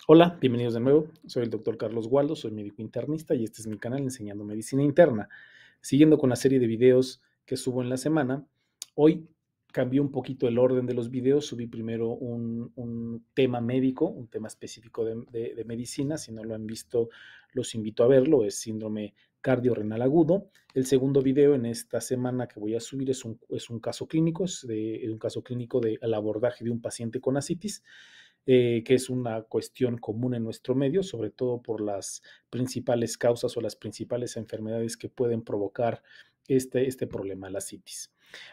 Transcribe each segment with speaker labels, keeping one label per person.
Speaker 1: Hola, bienvenidos de nuevo. Soy el doctor Carlos Waldo, soy médico internista y este es mi canal Enseñando Medicina Interna. Siguiendo con la serie de videos que subo en la semana, hoy cambié un poquito el orden de los videos. Subí primero un tema médico, un tema específico de medicina. Si no lo han visto, los invito a verlo. Es síndrome cardiorrenal agudo. El segundo video en esta semana que voy a subir es un caso clínico, es un caso clínico del abordaje de un paciente con ascitis, que es una cuestión común en nuestro medio, sobre todo por las principales causas o las principales enfermedades que pueden provocar este problema, la citis.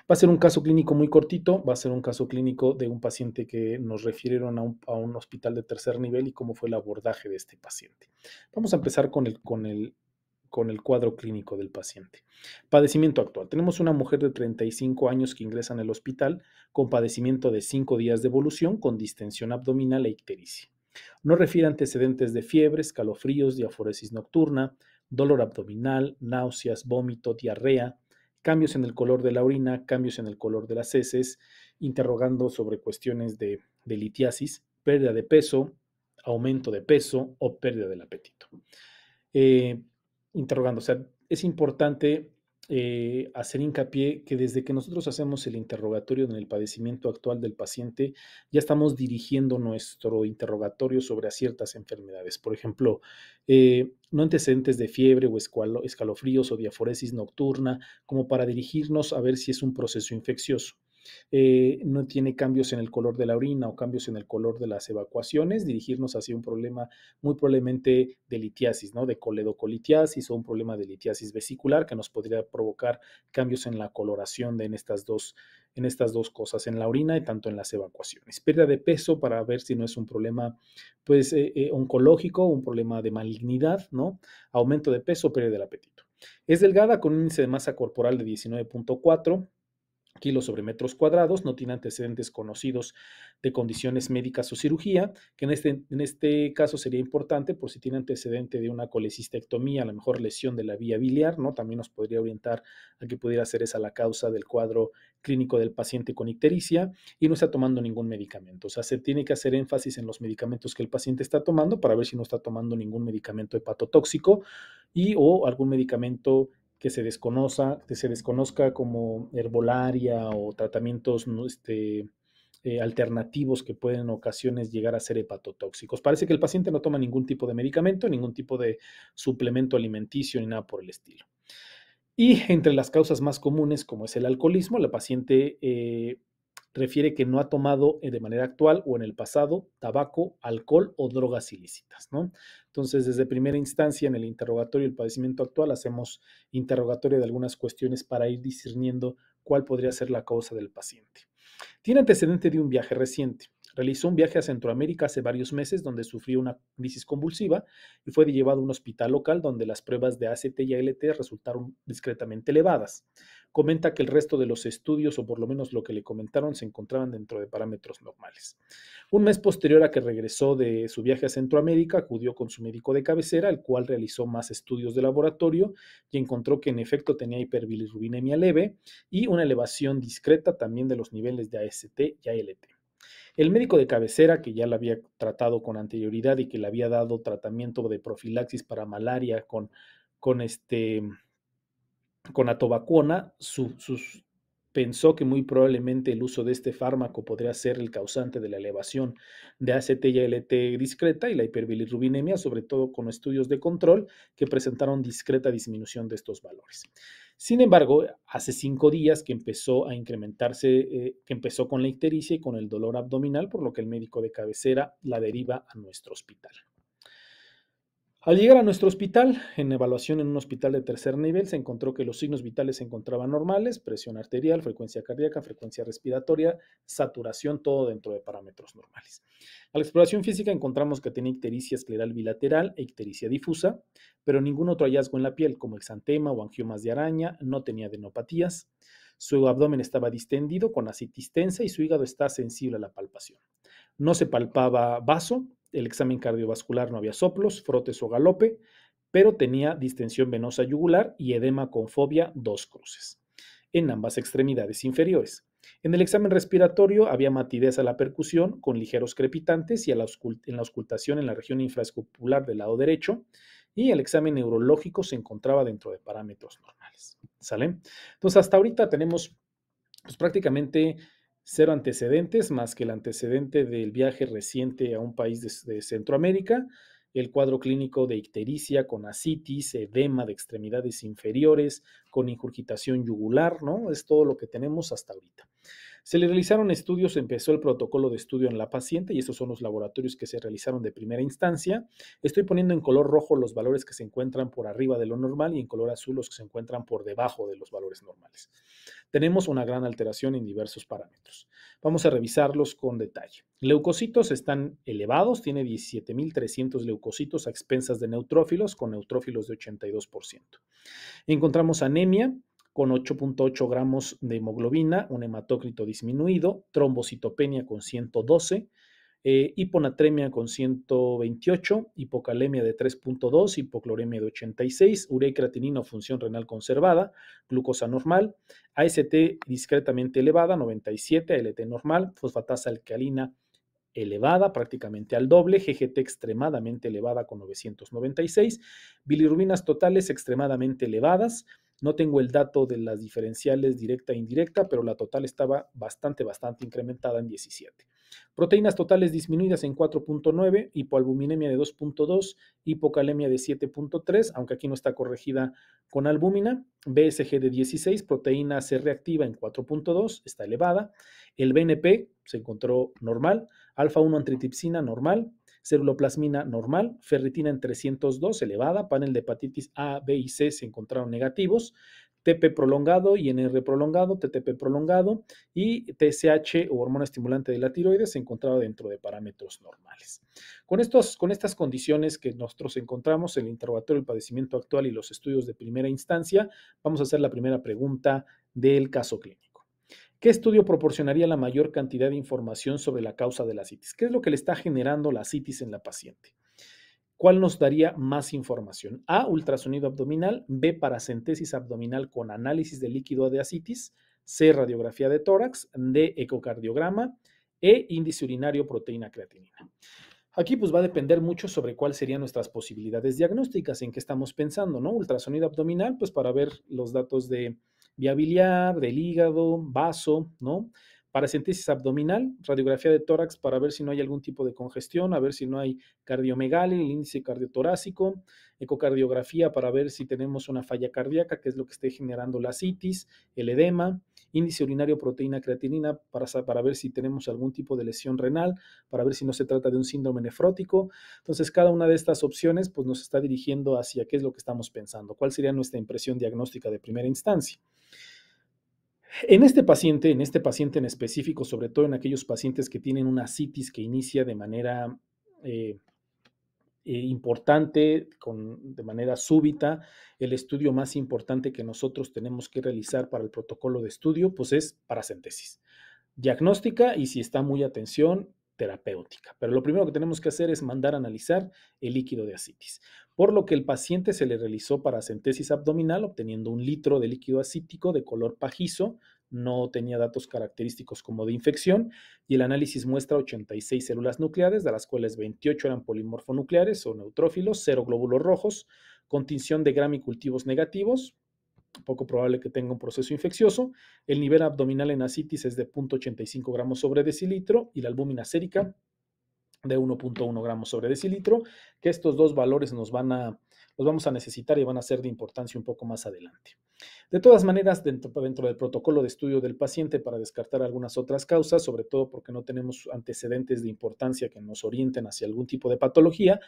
Speaker 1: Va a ser un caso clínico muy cortito, va a ser un caso clínico de un paciente que nos refirieron a un hospital de tercer nivel y cómo fue el abordaje de este paciente. Vamos a empezar con el cuadro clínico del paciente. Padecimiento actual. Tenemos una mujer de 35 años que ingresa en el hospital con padecimiento de 5 días de evolución con distensión abdominal e ictericia. No refiere antecedentes de fiebre, escalofríos, diaforesis nocturna, dolor abdominal, náuseas, vómito, diarrea, cambios en el color de la orina, cambios en el color de las heces, interrogando sobre cuestiones de litiasis, pérdida de peso, aumento de peso o pérdida del apetito. eh, Interrogando. O sea, es importante hacer hincapié que desde que nosotros hacemos el interrogatorio en el padecimiento actual del paciente, ya estamos dirigiendo nuestro interrogatorio sobre ciertas enfermedades. Por ejemplo, no antecedentes de fiebre o escalofríos o diaforesis nocturna, como para dirigirnos a ver si es un proceso infeccioso. No tiene cambios en el color de la orina o cambios en el color de las evacuaciones, dirigirnos hacia un problema muy probablemente de litiasis, ¿no? De coledocolitiasis o un problema de litiasis vesicular que nos podría provocar cambios en la coloración en estas dos cosas, en la orina y tanto en las evacuaciones. Pérdida de peso para ver si no es un problema, pues, oncológico, un problema de malignidad, ¿no? Aumento de peso, pérdida del apetito. Es delgada con un índice de masa corporal de 19.4 kilos sobre metros cuadrados, no tiene antecedentes conocidos de condiciones médicas o cirugía, que en este caso sería importante por si tiene antecedente de una colecistectomía, a lo mejor lesión de la vía biliar, ¿no? También nos podría orientar a que pudiera ser esa la causa del cuadro clínico del paciente con ictericia y no está tomando ningún medicamento. O sea, se tiene que hacer énfasis en los medicamentos que el paciente está tomando para ver si no está tomando ningún medicamento hepatotóxico y o algún medicamento que se desconozca como herbolaria o tratamientos, ¿no? Alternativos que pueden en ocasiones llegar a ser hepatotóxicos. Parece que el paciente no toma ningún tipo de medicamento, ningún tipo de suplemento alimenticio ni nada por el estilo. Y entre las causas más comunes, como es el alcoholismo, la paciente refiere que no ha tomado de manera actual o en el pasado tabaco, alcohol o drogas ilícitas, ¿no? Entonces, desde primera instancia, en el interrogatorio del padecimiento actual, hacemos interrogatorio de algunas cuestiones para ir discerniendo cuál podría ser la causa del paciente. Tiene antecedente de un viaje reciente. Realizó un viaje a Centroamérica hace varios meses donde sufrió una crisis convulsiva y fue llevado a un hospital local donde las pruebas de ACT y ALT resultaron discretamente elevadas. Comenta que el resto de los estudios, o por lo menos lo que le comentaron, se encontraban dentro de parámetros normales. Un mes posterior a que regresó de su viaje a Centroamérica, acudió con su médico de cabecera, el cual realizó más estudios de laboratorio y encontró que en efecto tenía hiperbilirrubinemia leve y una elevación discreta también de los niveles de AST y ALT. El médico de cabecera, que ya la había tratado con anterioridad y que le había dado tratamiento de profilaxis para malaria con atovaquona, pensó que muy probablemente el uso de este fármaco podría ser el causante de la elevación de ACT y ALT discreta y la hiperbilirrubinemia, sobre todo con estudios de control que presentaron discreta disminución de estos valores. Sin embargo, hace 5 días que empezó a incrementarse, que empezó con la ictericia y con el dolor abdominal, por lo que el médico de cabecera la deriva a nuestro hospital. Al llegar a nuestro hospital, en evaluación en un hospital de tercer nivel, se encontró que los signos vitales se encontraban normales: presión arterial, frecuencia cardíaca, frecuencia respiratoria, saturación, todo dentro de parámetros normales. A la exploración física encontramos que tenía ictericia escleral bilateral e ictericia difusa, pero ningún otro hallazgo en la piel, como exantema o angiomas de araña, no tenía adenopatías. Su abdomen estaba distendido con ascitis tensa y su hígado está sensible a la palpación. No se palpaba vaso, el examen cardiovascular no había soplos, frotes o galope, pero tenía distensión venosa yugular y edema con fobia 2 cruces en ambas extremidades inferiores. En el examen respiratorio había matidez a la percusión con ligeros crepitantes y en la auscultación en la región infraescopular del lado derecho, y el examen neurológico se encontraba dentro de parámetros normales. ¿Sale? Entonces, hasta ahorita tenemos pues, prácticamente cero antecedentes, más que el antecedente del viaje reciente a un país de Centroamérica, el cuadro clínico de ictericia con ascitis, edema de extremidades inferiores, con ingurgitación yugular, ¿no? Es todo lo que tenemos hasta ahorita. Se le realizaron estudios, empezó el protocolo de estudio en la paciente y estos son los laboratorios que se realizaron de primera instancia. Estoy poniendo en color rojo los valores que se encuentran por arriba de lo normal y en color azul los que se encuentran por debajo de los valores normales. Tenemos una gran alteración en diversos parámetros. Vamos a revisarlos con detalle. Leucocitos están elevados, tiene 17.300 leucocitos a expensas de neutrófilos, con neutrófilos de 82%. Encontramos anemia con 8.8 gramos de hemoglobina, un hematócrito disminuido, trombocitopenia con 112, hiponatremia con 128, hipocalemia de 3.2, hipocloremia de 86, urea y creatinina o función renal conservada, glucosa normal, AST discretamente elevada, 97, ALT normal, fosfatasa alcalina elevada, prácticamente al doble, GGT extremadamente elevada con 996, bilirrubinas totales extremadamente elevadas. No tengo el dato de las diferenciales directa e indirecta, pero la total estaba bastante incrementada en 17. Proteínas totales disminuidas en 4.9, hipoalbuminemia de 2.2, hipocalemia de 7.3, aunque aquí no está corregida con albúmina, BSG de 16, proteína C reactiva en 4.2, está elevada, el BNP se encontró normal, alfa-1 antitripsina normal, ceruloplasmina normal, ferritina en 302 elevada, panel de hepatitis A, B y C se encontraron negativos, TP prolongado, INR prolongado, TTP prolongado y TSH o hormona estimulante de la tiroides se encontraba dentro de parámetros normales. Con estas condiciones que nosotros encontramos en el interrogatorio del padecimiento actual y los estudios de primera instancia, vamos a hacer la primera pregunta del caso clínico. ¿Qué estudio proporcionaría la mayor cantidad de información sobre la causa de la citis? ¿Qué es lo que le está generando la citis en la paciente? ¿Cuál nos daría más información? A, ultrasonido abdominal, B, paracentesis abdominal con análisis de líquido de ascitis, C, radiografía de tórax, D, ecocardiograma, E, índice urinario, proteína creatinina. Aquí pues va a depender mucho sobre cuáles serían nuestras posibilidades diagnósticas, en qué estamos pensando, ¿no? Ultrasonido abdominal, pues para ver los datos de vía biliar, del hígado, vaso, ¿no? Paracentesis abdominal, radiografía de tórax para ver si no hay algún tipo de congestión, a ver si no hay cardiomegalia, el índice cardiotorácico, ecocardiografía para ver si tenemos una falla cardíaca, que es lo que esté generando la citis, el edema, índice urinario, proteína creatinina para ver si tenemos algún tipo de lesión renal, para ver si no se trata de un síndrome nefrótico. Entonces, cada una de estas opciones pues, nos está dirigiendo hacia qué es lo que estamos pensando, cuál sería nuestra impresión diagnóstica de primera instancia. En este paciente en específico, sobre todo en aquellos pacientes que tienen una citis que inicia de manera importante, de manera súbita, el estudio más importante que nosotros tenemos que realizar para el protocolo de estudio, pues es paracentesis. Diagnóstica y si está muy atención, terapéutica. Pero lo primero que tenemos que hacer es mandar a analizar el líquido de ascitis. Por lo que el paciente se le realizó paracentesis abdominal obteniendo 1 litro de líquido ascítico de color pajizo, no tenía datos característicos como de infección y el análisis muestra 86 células nucleares, de las cuales 28 eran polimorfonucleares o neutrófilos, 0 glóbulos rojos, con tinción de Gram y cultivos negativos, poco probable que tenga un proceso infeccioso. El nivel abdominal en ascitis es de 0.85 gramos sobre decilitro y la albúmina sérica de 1.1 gramos sobre decilitro, que estos dos valores los vamos a necesitar y van a ser de importancia un poco más adelante. De todas maneras, dentro del protocolo de estudio del paciente, para descartar algunas otras causas, sobre todo porque no tenemos antecedentes de importancia que nos orienten hacia algún tipo de patología,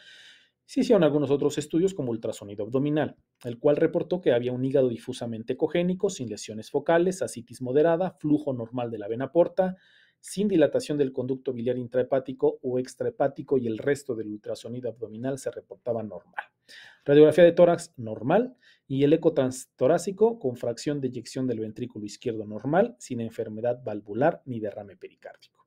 Speaker 1: se hicieron algunos otros estudios como ultrasonido abdominal, el cual reportó que había un hígado difusamente ecogénico, sin lesiones focales, ascitis moderada, flujo normal de la vena porta, sin dilatación del conducto biliar intrahepático o extrahepático y el resto del ultrasonido abdominal se reportaba normal. Radiografía de tórax normal y el eco transtorácico con fracción de eyección del ventrículo izquierdo normal, sin enfermedad valvular ni derrame pericárdico.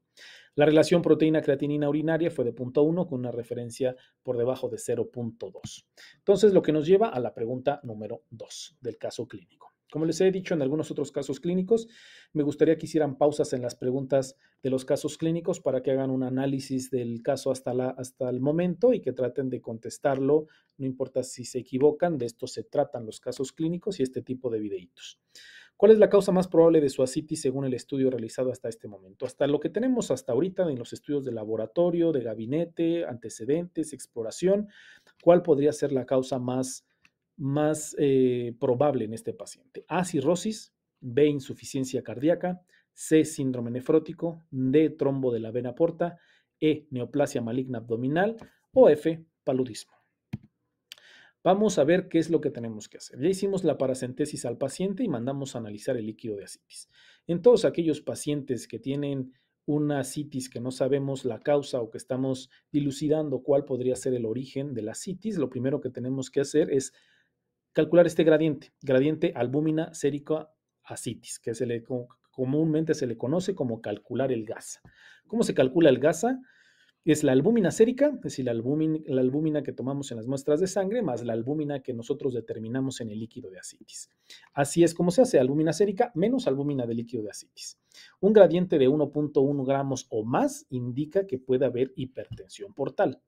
Speaker 1: La relación proteína-creatinina urinaria fue de 0.1 con una referencia por debajo de 0.2. Entonces, lo que nos lleva a la pregunta número 2 del caso clínico. Como les he dicho en algunos otros casos clínicos, me gustaría que hicieran pausas en las preguntas de los casos clínicos para que hagan un análisis del caso hasta el momento y que traten de contestarlo, no importa si se equivocan, de esto se tratan los casos clínicos y este tipo de videitos. ¿Cuál es la causa más probable de su ascitis según el estudio realizado hasta este momento? Hasta lo que tenemos hasta ahorita en los estudios de laboratorio, de gabinete, antecedentes, exploración, ¿cuál podría ser la causa más probable en este paciente? A, cirrosis; B, insuficiencia cardíaca; C, síndrome nefrótico; D, trombo de la vena porta; E, neoplasia maligna abdominal; o F, paludismo. Vamos a ver qué es lo que tenemos que hacer. Ya hicimos la paracentesis al paciente y mandamos a analizar el líquido de ascitis. En todos aquellos pacientes que tienen una ascitis que no sabemos la causa o que estamos dilucidando cuál podría ser el origen de la ascitis, lo primero que tenemos que hacer es calcular este gradiente albúmina sérica ascitis, que comúnmente se le conoce como calcular el GASA. ¿Cómo se calcula el GASA? Es la albúmina sérica, es decir, la albúmina que tomamos en las muestras de sangre, más la albúmina que nosotros determinamos en el líquido de ascitis. Así es como se hace: albúmina sérica menos albúmina de líquido de ascitis. Un gradiente de 1.1 gramos o más indica que puede haber hipertensión portal.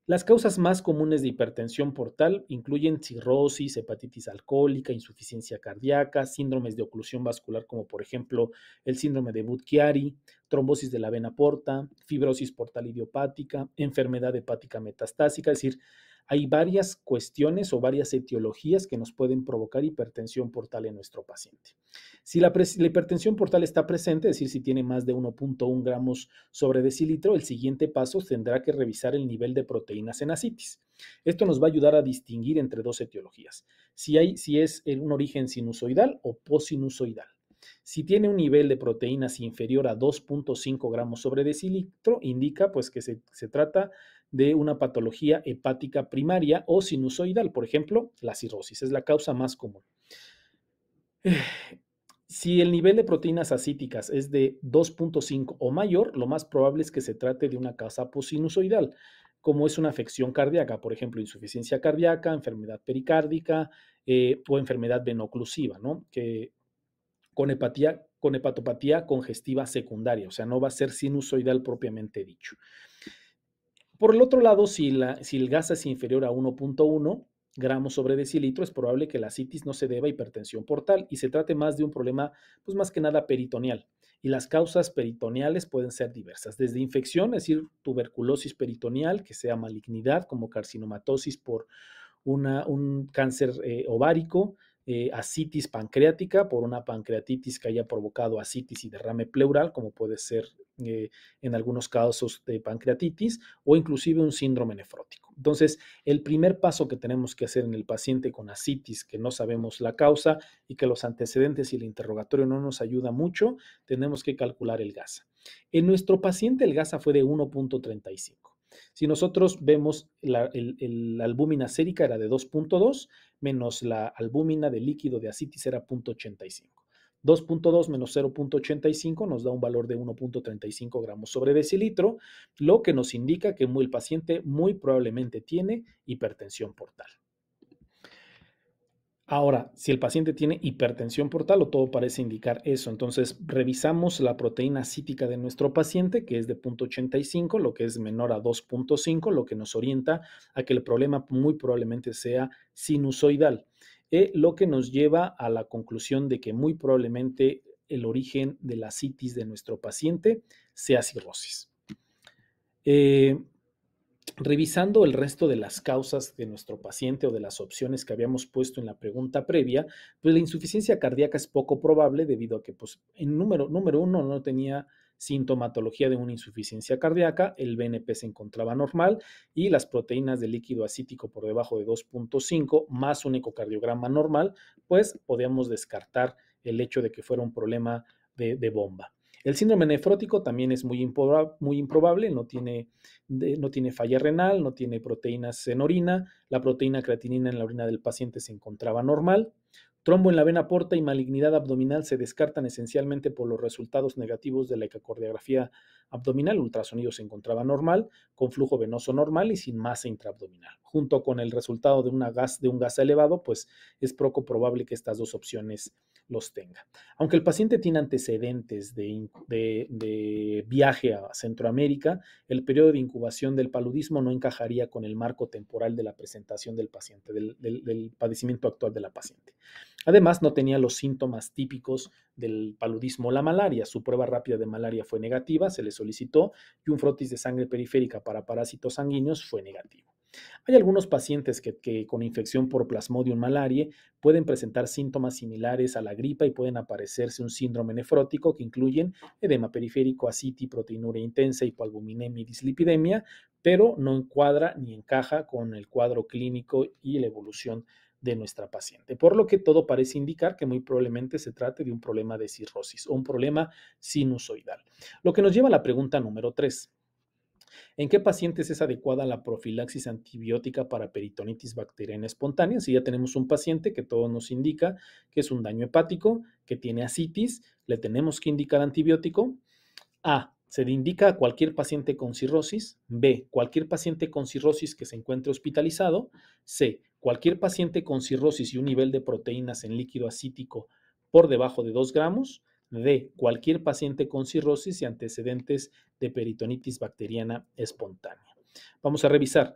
Speaker 1: Las causas más comunes de hipertensión portal incluyen cirrosis, hepatitis alcohólica, insuficiencia cardíaca, síndromes de oclusión vascular como por ejemplo el síndrome de Budd-Chiari, trombosis de la vena porta, fibrosis portal idiopática, enfermedad hepática metastásica. Es decir, hay varias cuestiones o varias etiologías que nos pueden provocar hipertensión portal en nuestro paciente. Si la hipertensión portal está presente, es decir, si tiene más de 1.1 gramos sobre decilitro, el siguiente paso tendrá que revisar el nivel de proteínas en ascitis. Esto nos va a ayudar a distinguir entre dos etiologías: si es un origen sinusoidal o posinusoidal. Si tiene un nivel de proteínas inferior a 2.5 gramos sobre decilitro, indica pues que se trata de una patología hepática primaria o sinusoidal. Por ejemplo, la cirrosis es la causa más común. Si el nivel de proteínas ascíticas es de 2.5 o mayor, lo más probable es que se trate de una causa posinusoidal, como es una afección cardíaca, por ejemplo, insuficiencia cardíaca, enfermedad pericárdica o enfermedad venoclusiva, ¿no? Que con hepatopatía congestiva secundaria, o sea, no va a ser sinusoidal propiamente dicho. Por el otro lado, si el GASA es inferior a 1.1 gramos sobre decilitro, es probable que la ascitis no se deba a hipertensión portal y se trate más de un problema, pues más que nada peritoneal. Y las causas peritoneales pueden ser diversas, desde infección, es decir, tuberculosis peritoneal, que sea malignidad, como carcinomatosis por un cáncer ovárico, ascitis pancreática por una pancreatitis que haya provocado ascitis y derrame pleural, como puede ser en algunos casos de pancreatitis, o inclusive un síndrome nefrótico. Entonces, el primer paso que tenemos que hacer en el paciente con ascitis, que no sabemos la causa y que los antecedentes y el interrogatorio no nos ayuda mucho, tenemos que calcular el GASA. En nuestro paciente el GASA fue de 1.35. Si nosotros vemos la albúmina sérica era de 2.2 menos la albúmina de líquido de ascitis era 0.85. 2.2 menos 0.85 nos da un valor de 1.35 gramos sobre decilitro, lo que nos indica que el paciente muy probablemente tiene hipertensión portal. Ahora, si el paciente tiene hipertensión portal, o todo parece indicar eso, entonces revisamos la proteína ascítica de nuestro paciente, que es de 0.85, lo que es menor a 2.5, lo que nos orienta a que el problema muy probablemente sea sinusoidal, lo que nos lleva a la conclusión de que muy probablemente el origen de la ascitis de nuestro paciente sea cirrosis. Revisando el resto de las causas de nuestro paciente o de las opciones que habíamos puesto en la pregunta previa, pues la insuficiencia cardíaca es poco probable debido a que, pues, en número uno no tenía sintomatología de una insuficiencia cardíaca, el BNP se encontraba normal y las proteínas de líquido ascítico por debajo de 2.5 más un ecocardiograma normal, pues podíamos descartar el hecho de que fuera un problema de bomba. El síndrome nefrótico también es muy improbable, no tiene falla renal, no tiene proteínas en orina, la proteína creatinina en la orina del paciente se encontraba normal. Trombo en la vena porta y malignidad abdominal se descartan esencialmente por los resultados negativos de la ecocardiografía abdominal. Ultrasonido se encontraba normal, con flujo venoso normal y sin masa intraabdominal. Junto con el resultado de un gas elevado, pues es poco probable que estas dos opciones los tenga. Aunque el paciente tiene antecedentes de viaje a Centroamérica, el periodo de incubación del paludismo no encajaría con el marco temporal de la presentación del paciente, del padecimiento actual de la paciente. Además, no tenía los síntomas típicos del paludismo o la malaria. Su prueba rápida de malaria fue negativa, se le solicitó, y un frotis de sangre periférica para parásitos sanguíneos fue negativo. Hay algunos pacientes que con infección por Plasmodium malariae pueden presentar síntomas similares a la gripa y pueden aparecerse un síndrome nefrótico que incluyen edema periférico, ascitis, proteinuria intensa, hipoalbuminemia y dislipidemia, pero no encuadra ni encaja con el cuadro clínico y la evolución de nuestra paciente, por lo que todo parece indicar que muy probablemente se trate de un problema de cirrosis o un problema sinusoidal. Lo que nos lleva a la pregunta número 3. ¿En qué pacientes es adecuada la profilaxis antibiótica para peritonitis bacteriana espontánea? Si ya tenemos un paciente que todo nos indica que es un daño hepático, que tiene ascitis, le tenemos que indicar antibiótico. A. Se le indica a cualquier paciente con cirrosis. B. Cualquier paciente con cirrosis que se encuentre hospitalizado. C. Cualquier paciente con cirrosis y un nivel de proteínas en líquido acítico por debajo de 2 gramos. D. Cualquier paciente con cirrosis y antecedentes de peritonitis bacteriana espontánea. Vamos a revisar.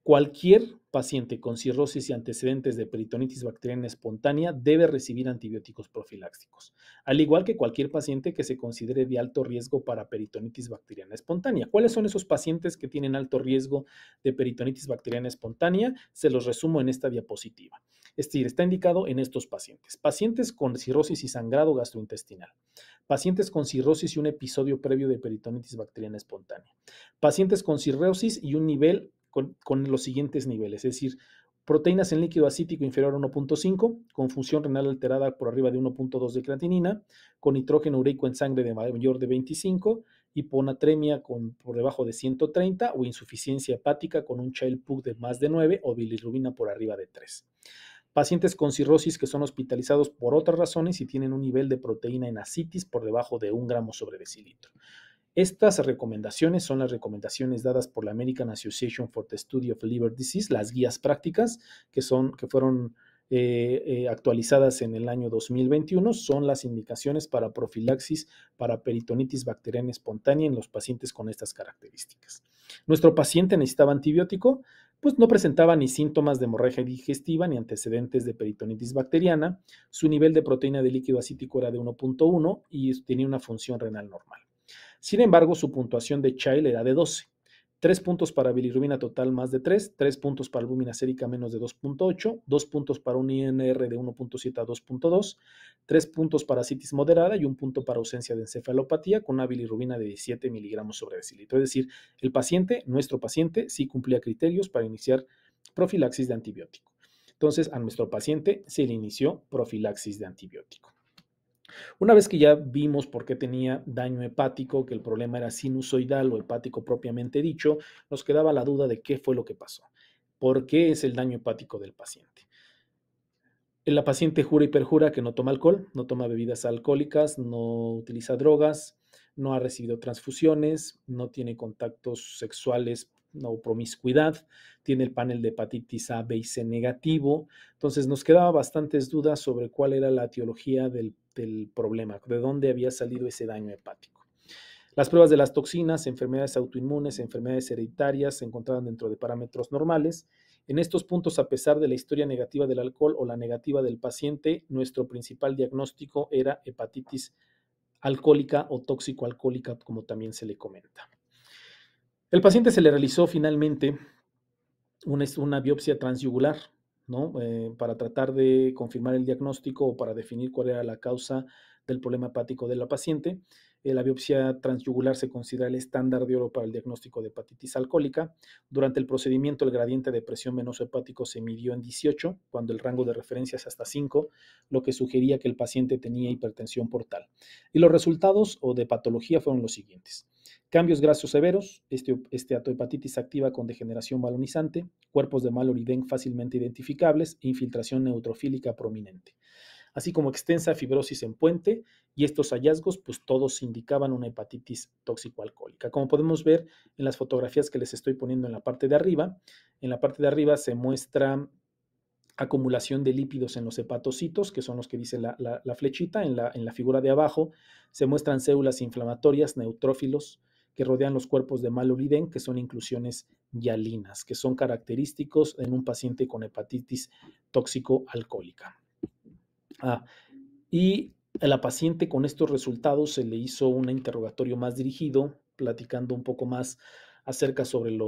Speaker 1: Cualquier paciente con cirrosis y antecedentes de peritonitis bacteriana espontánea debe recibir antibióticos profilácticos, al igual que cualquier paciente que se considere de alto riesgo para peritonitis bacteriana espontánea. ¿Cuáles son esos pacientes que tienen alto riesgo de peritonitis bacteriana espontánea? Se los resumo en esta diapositiva. Es decir, está indicado en estos pacientes. Pacientes con cirrosis y sangrado gastrointestinal. Pacientes con cirrosis y un episodio previo de peritonitis bacteriana espontánea. Pacientes con cirrosis y un nivel con los siguientes niveles, es decir, proteínas en líquido acítico inferior a 1.5, con función renal alterada por arriba de 1.2 de creatinina, con nitrógeno ureico en sangre de mayor de 25, hiponatremia por debajo de 130 o insuficiencia hepática con un Child-Pugh de más de 9 o bilirrubina por arriba de 3. Pacientes con cirrosis que son hospitalizados por otras razones y tienen un nivel de proteína en ascitis por debajo de 1 gramo sobre decilitro. Estas recomendaciones son las recomendaciones dadas por la American Association for the Study of Liver Disease, las guías prácticas que fueron actualizadas en el año 2021, son las indicaciones para profilaxis para peritonitis bacteriana espontánea en los pacientes con estas características. Nuestro paciente necesitaba antibiótico, pues no presentaba ni síntomas de hemorragia digestiva ni antecedentes de peritonitis bacteriana, su nivel de proteína de líquido acítico era de 1.1 y tenía una función renal normal. Sin embargo, su puntuación de Child era de 12. 3 puntos para bilirrubina total más de 3, 3 puntos para albúmina sérica menos de 2.8, 2 puntos para un INR de 1.7 a 2.2, 3 puntos para citis moderada y 1 punto para ausencia de encefalopatía con una bilirrubina de 17 miligramos sobre decilitro. Es decir, nuestro paciente, sí cumplía criterios para iniciar profilaxis de antibiótico. Entonces, a nuestro paciente se le inició profilaxis de antibiótico. Una vez que ya vimos por qué tenía daño hepático, que el problema era sinusoidal o hepático propiamente dicho, nos quedaba la duda de qué fue lo que pasó. ¿Por qué es el daño hepático del paciente? La paciente jura y perjura que no toma alcohol, no toma bebidas alcohólicas, no utiliza drogas, no ha recibido transfusiones, no tiene contactos sexuales o promiscuidad, tiene el panel de hepatitis A, B y C negativo. Entonces nos quedaban bastantes dudas sobre cuál era la etiología del problema, de dónde había salido ese daño hepático. Las pruebas de las toxinas, enfermedades autoinmunes, enfermedades hereditarias se encontraban dentro de parámetros normales. En estos puntos, a pesar de la historia negativa del alcohol o la negativa del paciente, nuestro principal diagnóstico era hepatitis alcohólica o tóxico-alcohólica, como también se le comenta. El paciente se le realizó finalmente una biopsia transyugular, ¿no? Para tratar de confirmar el diagnóstico o para definir cuál era la causa del problema hepático de la paciente. La biopsia transyugular se considera el estándar de oro para el diagnóstico de hepatitis alcohólica. Durante el procedimiento, el gradiente de presión venoso hepático se midió en 18, cuando el rango de referencia es hasta 5, lo que sugería que el paciente tenía hipertensión portal. Y los resultados de patología fueron los siguientes: cambios grasos severos, esteatohepatitis activa con degeneración balonizante, cuerpos de Mallory-Denk fácilmente identificables e infiltración neutrofílica prominente. así como extensa fibrosis en puente, y estos hallazgos pues todos indicaban una hepatitis tóxico-alcohólica. Como podemos ver en las fotografías que les estoy poniendo en la parte de arriba se muestra acumulación de lípidos en los hepatocitos, que son los que dice la flechita. En la figura de abajo se muestran células inflamatorias, neutrófilos, que rodean los cuerpos de malolidén, que son inclusiones hialinas, que son característicos en un paciente con hepatitis tóxico-alcohólica. Y a la paciente con estos resultados se le hizo un interrogatorio más dirigido, platicando un poco más acerca sobre el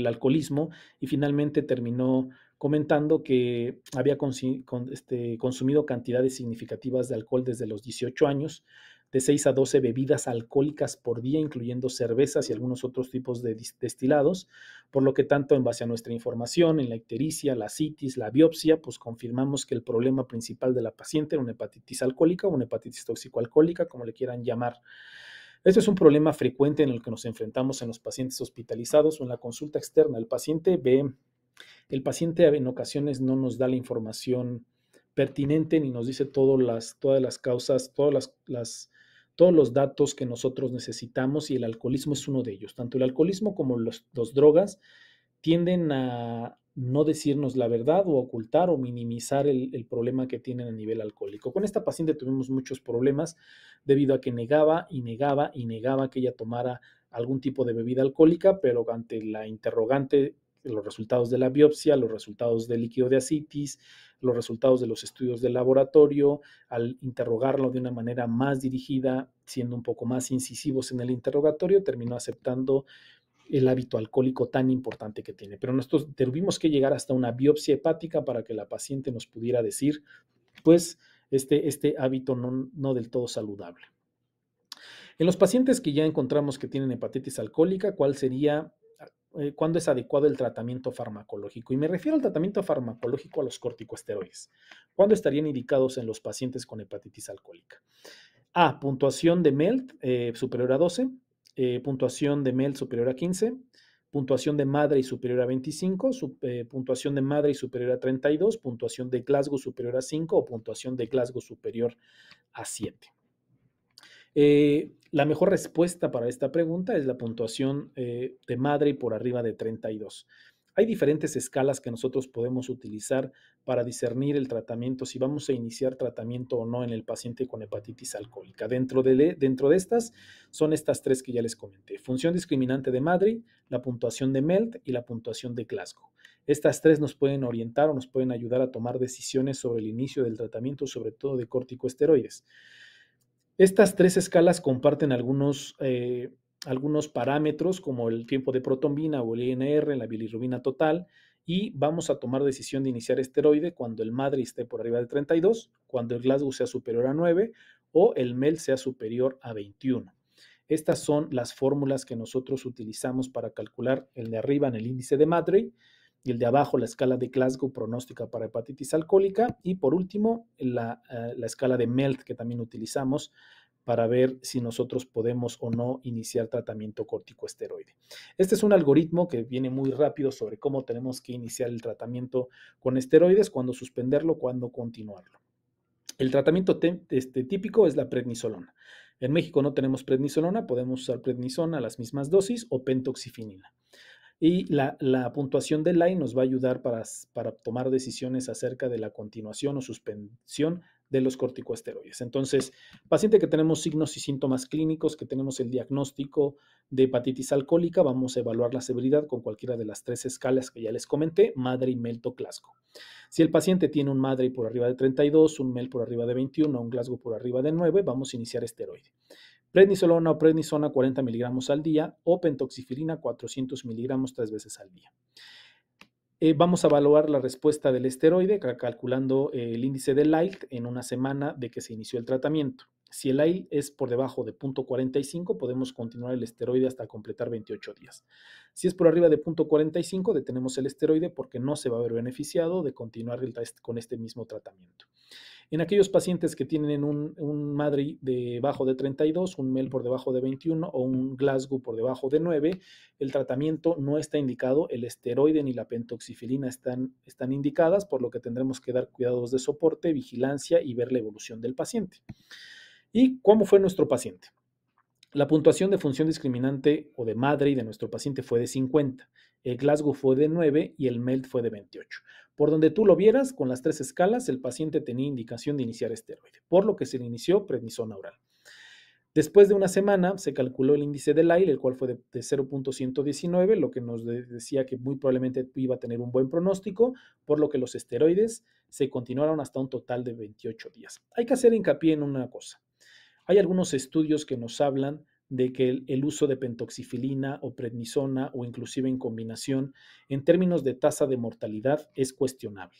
Speaker 1: alcoholismo, y finalmente terminó comentando que había consumido cantidades significativas de alcohol desde los 18 años, de 6 a 12 bebidas alcohólicas por día, incluyendo cervezas y algunos otros tipos de destilados, por lo que tanto en base a nuestra información, en la ictericia, la citis, la biopsia, pues confirmamos que el problema principal de la paciente era una hepatitis alcohólica o una hepatitis tóxico-alcohólica, como le quieran llamar. Este es un problema frecuente en el que nos enfrentamos en los pacientes hospitalizados o en la consulta externa. El paciente en ocasiones no nos da la información pertinente ni nos dice todas las causas, todos los datos que nosotros necesitamos, y el alcoholismo es uno de ellos. Tanto el alcoholismo como los drogas tienden a no decirnos la verdad o ocultar o minimizar el problema que tienen a nivel alcohólico. Con esta paciente tuvimos muchos problemas debido a que negaba y negaba y negaba que ella tomara algún tipo de bebida alcohólica, pero ante la interrogante, los resultados de la biopsia, los resultados del líquido de ascitis, los resultados de los estudios de laboratorio, al interrogarlo de una manera más dirigida, siendo un poco más incisivos en el interrogatorio, terminó aceptando el hábito alcohólico tan importante que tiene. Pero nosotros tuvimos que llegar hasta una biopsia hepática para que la paciente nos pudiera decir, pues, este hábito no del todo saludable. En los pacientes que ya encontramos que tienen hepatitis alcohólica, ¿cuándo es adecuado el tratamiento farmacológico? Y me refiero al tratamiento farmacológico a los corticosteroides. ¿Cuándo estarían indicados en los pacientes con hepatitis alcohólica? Puntuación de MELT superior a 12, puntuación de MELT superior a 15, puntuación de Maddrey superior a 25, puntuación de Maddrey superior a 32, puntuación de Glasgow superior a 5 o puntuación de Glasgow superior a 7. La mejor respuesta para esta pregunta es la puntuación de Maddrey por arriba de 32. Hay diferentes escalas que nosotros podemos utilizar para discernir el tratamiento, si vamos a iniciar tratamiento o no en el paciente con hepatitis alcohólica. Dentro de estas son estas tres que ya les comenté: función discriminante de Maddrey, la puntuación de MELT y la puntuación de Glasgow. Estas tres nos pueden orientar o nos pueden ayudar a tomar decisiones sobre el inicio del tratamiento, sobre todo de corticosteroides. Estas tres escalas comparten algunos parámetros, como el tiempo de protombina o el INR, la bilirrubina total, y vamos a tomar decisión de iniciar esteroide cuando el Maddrey esté por arriba de 32, cuando el Glasgow sea superior a 9 o el MELT sea superior a 21. Estas son las fórmulas que nosotros utilizamos para calcular el de arriba en el índice de Maddrey, y el de abajo la escala de Glasgow pronóstica para hepatitis alcohólica, y por último la escala de MELT que también utilizamos para ver si nosotros podemos o no iniciar tratamiento corticosteroide. Este es un algoritmo que viene muy rápido sobre cómo tenemos que iniciar el tratamiento con esteroides, cuándo suspenderlo, cuándo continuarlo. El tratamiento típico es la prednisolona. En México no tenemos prednisolona, podemos usar prednisona a las mismas dosis o pentoxifenina. Y la puntuación de Line nos va a ayudar para tomar decisiones acerca de la continuación o suspensión de los corticosteroides. Entonces, paciente que tenemos signos y síntomas clínicos, que tenemos el diagnóstico de hepatitis alcohólica, vamos a evaluar la severidad con cualquiera de las tres escalas que ya les comenté: Maddrey, MELT o Glasgow. Si el paciente tiene un Maddrey por arriba de 32, un MELT por arriba de 21, un Glasgow por arriba de 9, vamos a iniciar esteroide. Prednisolona o prednisona 40 miligramos al día o pentoxifilina 400 miligramos 3 veces al día. Vamos a evaluar la respuesta del esteroide calculando el índice de Light en una semana de que se inició el tratamiento. Si el AIL es por debajo de 0.45, podemos continuar el esteroide hasta completar 28 días. Si es por arriba de 0.45, detenemos el esteroide porque no se va a ver beneficiado de continuar con este mismo tratamiento. En aquellos pacientes que tienen un MADRI debajo de 32, un MEL por debajo de 21 o un Glasgow por debajo de 9, el tratamiento no está indicado, el esteroide ni la pentoxifilina están indicadas, por lo que tendremos que dar cuidados de soporte, vigilancia y ver la evolución del paciente. ¿Y cómo fue nuestro paciente? La puntuación de función discriminante o de MADRI de nuestro paciente fue de 50, el Glasgow fue de 9 y el MELD fue de 28. Por donde tú lo vieras, con las 3 escalas, el paciente tenía indicación de iniciar esteroide, por lo que se le inició prednisona oral. Después de una semana se calculó el índice del AIL, el cual fue de 0.119, lo que nos decía que muy probablemente iba a tener un buen pronóstico, por lo que los esteroides se continuaron hasta un total de 28 días. Hay que hacer hincapié en una cosa. Hay algunos estudios que nos hablan de que el uso de pentoxifilina o prednisona o inclusive en combinación en términos de tasa de mortalidad es cuestionable.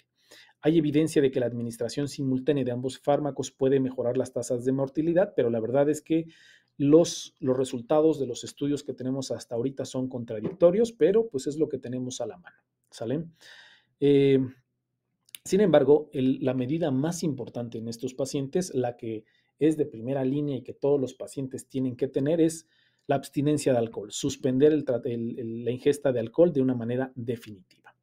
Speaker 1: Hay evidencia de que la administración simultánea de ambos fármacos puede mejorar las tasas de mortalidad, pero la verdad es que los resultados de los estudios que tenemos hasta ahorita son contradictorios, pero pues es lo que tenemos a la mano. ¿Sale? Sin embargo, la medida más importante en estos pacientes, la que es de primera línea y que todos los pacientes tienen que tener, es la abstinencia de alcohol, suspender la ingesta de alcohol de una manera definitiva.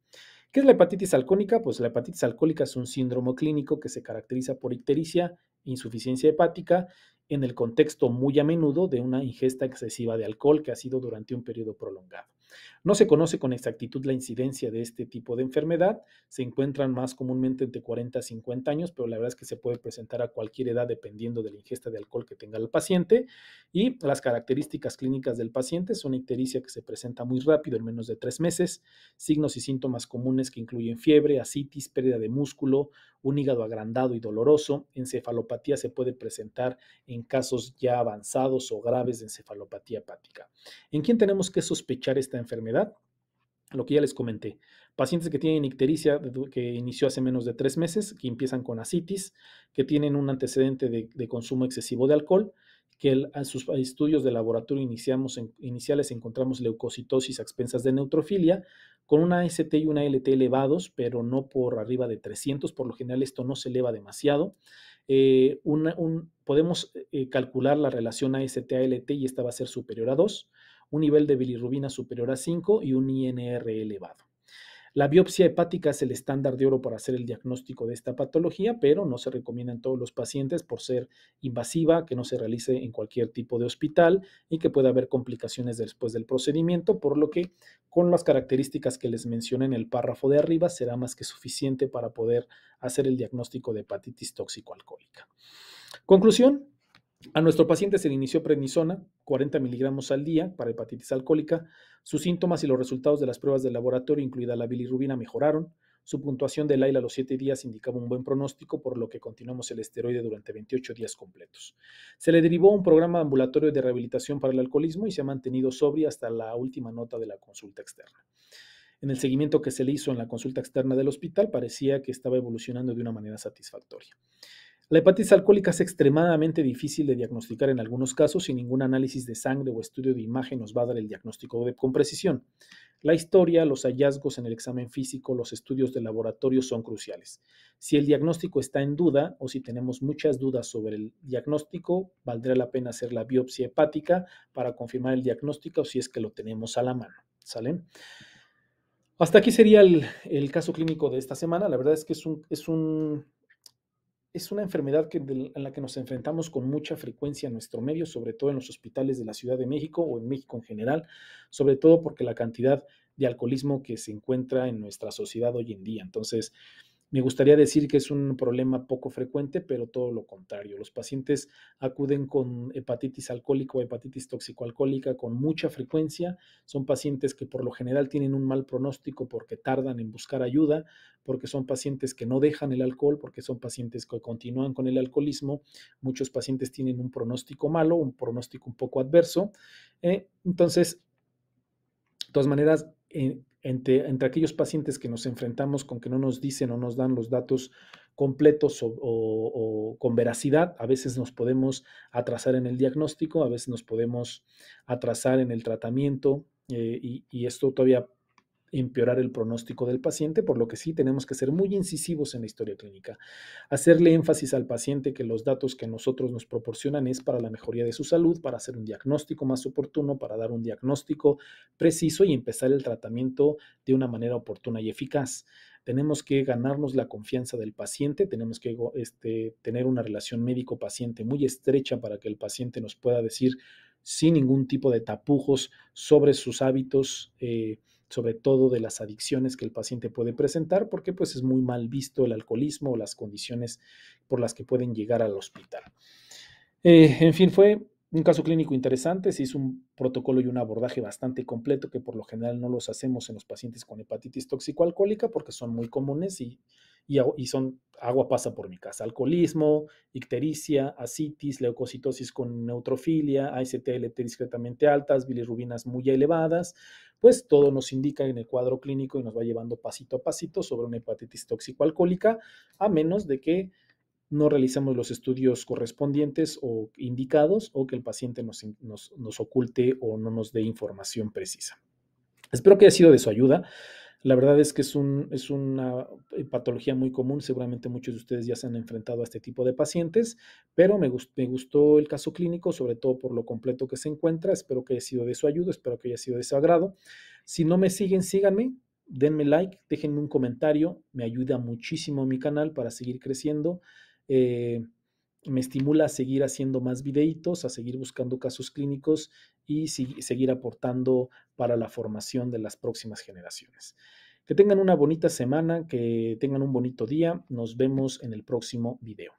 Speaker 1: ¿Qué es la hepatitis alcohólica? Pues la hepatitis alcohólica es un síndrome clínico que se caracteriza por ictericia, insuficiencia hepática, en el contexto muy a menudo de una ingesta excesiva de alcohol que ha sido durante un periodo prolongado. No se conoce con exactitud la incidencia de este tipo de enfermedad, se encuentran más comúnmente entre 40 a 50 años, pero la verdad es que se puede presentar a cualquier edad dependiendo de la ingesta de alcohol que tenga el paciente. Y las características clínicas del paciente son ictericia que se presenta muy rápido, en menos de 3 meses, signos y síntomas comunes que incluyen fiebre, ascitis, pérdida de músculo, un hígado agrandado y doloroso. Encefalopatía se puede presentar en casos ya avanzados o graves de encefalopatía hepática. ¿En quién tenemos que sospechar esta enfermedad? Lo que ya les comenté, pacientes que tienen ictericia que inició hace menos de 3 meses, que empiezan con ascitis, que tienen un antecedente de consumo excesivo de alcohol, que en sus estudios de laboratorio iniciales encontramos leucocitosis a expensas de neutrofilia, con una AST y una ALT elevados, pero no por arriba de 300, por lo general esto no se eleva demasiado. Podemos calcular la relación AST-ALT y esta va a ser superior a 2, un nivel de bilirrubina superior a 5 y un INR elevado. La biopsia hepática es el estándar de oro para hacer el diagnóstico de esta patología, pero no se recomienda en todos los pacientes por ser invasiva, que no se realice en cualquier tipo de hospital y que pueda haber complicaciones después del procedimiento, por lo que con las características que les mencioné en el párrafo de arriba será más que suficiente para poder hacer el diagnóstico de hepatitis tóxico-alcohólica. Conclusión. A nuestro paciente se le inició prednisona, 40 miligramos al día para hepatitis alcohólica. Sus síntomas y los resultados de las pruebas de laboratorio, incluida la bilirrubina, mejoraron. Su puntuación del AIL a los 7 días indicaba un buen pronóstico, por lo que continuamos el esteroide durante 28 días completos. Se le derivó un programa ambulatorio de rehabilitación para el alcoholismo y se ha mantenido sobria hasta la última nota de la consulta externa. En el seguimiento que se le hizo en la consulta externa del hospital, parecía que estaba evolucionando de una manera satisfactoria. La hepatitis alcohólica es extremadamente difícil de diagnosticar en algunos casos y ningún análisis de sangre o estudio de imagen nos va a dar el diagnóstico con precisión. La historia, los hallazgos en el examen físico, los estudios de laboratorio son cruciales. Si el diagnóstico está en duda o si tenemos muchas dudas sobre el diagnóstico, valdrá la pena hacer la biopsia hepática para confirmar el diagnóstico si es que lo tenemos a la mano. ¿Sale? Hasta aquí sería el caso clínico de esta semana. La verdad es que es una enfermedad en la que nos enfrentamos con mucha frecuencia en nuestro medio, sobre todo en los hospitales de la Ciudad de México o en México en general, sobre todo porque la cantidad de alcoholismo que se encuentra en nuestra sociedad hoy en día. Entonces, me gustaría decir que es un problema poco frecuente, pero todo lo contrario. Los pacientes acuden con hepatitis alcohólica o hepatitis tóxico-alcohólica con mucha frecuencia. Son pacientes que por lo general tienen un mal pronóstico porque tardan en buscar ayuda, porque son pacientes que no dejan el alcohol, porque son pacientes que continúan con el alcoholismo. Muchos pacientes tienen un pronóstico malo, un pronóstico un poco adverso. Entonces, de todas maneras, entre aquellos pacientes que nos enfrentamos con que no nos dicen o nos dan los datos completos o con veracidad, a veces nos podemos atrasar en el diagnóstico, a veces nos podemos atrasar en el tratamiento y esto todavía empeorar el pronóstico del paciente, por lo que sí tenemos que ser muy incisivos en la historia clínica. Hacerle énfasis al paciente que los datos que nosotros nos proporcionan es para la mejoría de su salud, para hacer un diagnóstico más oportuno, para dar un diagnóstico preciso y empezar el tratamiento de una manera oportuna y eficaz. Tenemos que ganarnos la confianza del paciente, tenemos que tener una relación médico-paciente muy estrecha para que el paciente nos pueda decir sin ningún tipo de tapujos sobre sus hábitos, sobre todo de las adicciones que el paciente puede presentar, porque pues es muy mal visto el alcoholismo o las condiciones por las que pueden llegar al hospital. En fin, fue un caso clínico interesante, se hizo un protocolo y un abordaje bastante completo que por lo general no los hacemos en los pacientes con hepatitis tóxico-alcohólica porque son muy comunes y son agua pasa por mi casa. Alcoholismo, ictericia, ascitis, leucocitosis con neutrofilia, AST-LT discretamente altas, bilirrubinas muy elevadas, pues todo nos indica en el cuadro clínico y nos va llevando pasito a pasito sobre una hepatitis tóxico-alcohólica, a menos de que no realizamos los estudios correspondientes o indicados o que el paciente nos oculte o no nos dé información precisa. Espero que haya sido de su ayuda. La verdad es que es una patología muy común. Seguramente muchos de ustedes ya se han enfrentado a este tipo de pacientes, pero me gustó el caso clínico, sobre todo por lo completo que se encuentra. Espero que haya sido de su ayuda, espero que haya sido de su agrado. Si no me siguen, síganme, denme like, déjenme un comentario. Me ayuda muchísimo mi canal para seguir creciendo. Eh, Me estimula a seguir haciendo más videitos, a seguir buscando casos clínicos y seguir aportando para la formación de las próximas generaciones. Que tengan una bonita semana, que tengan un bonito día. Nos vemos en el próximo video.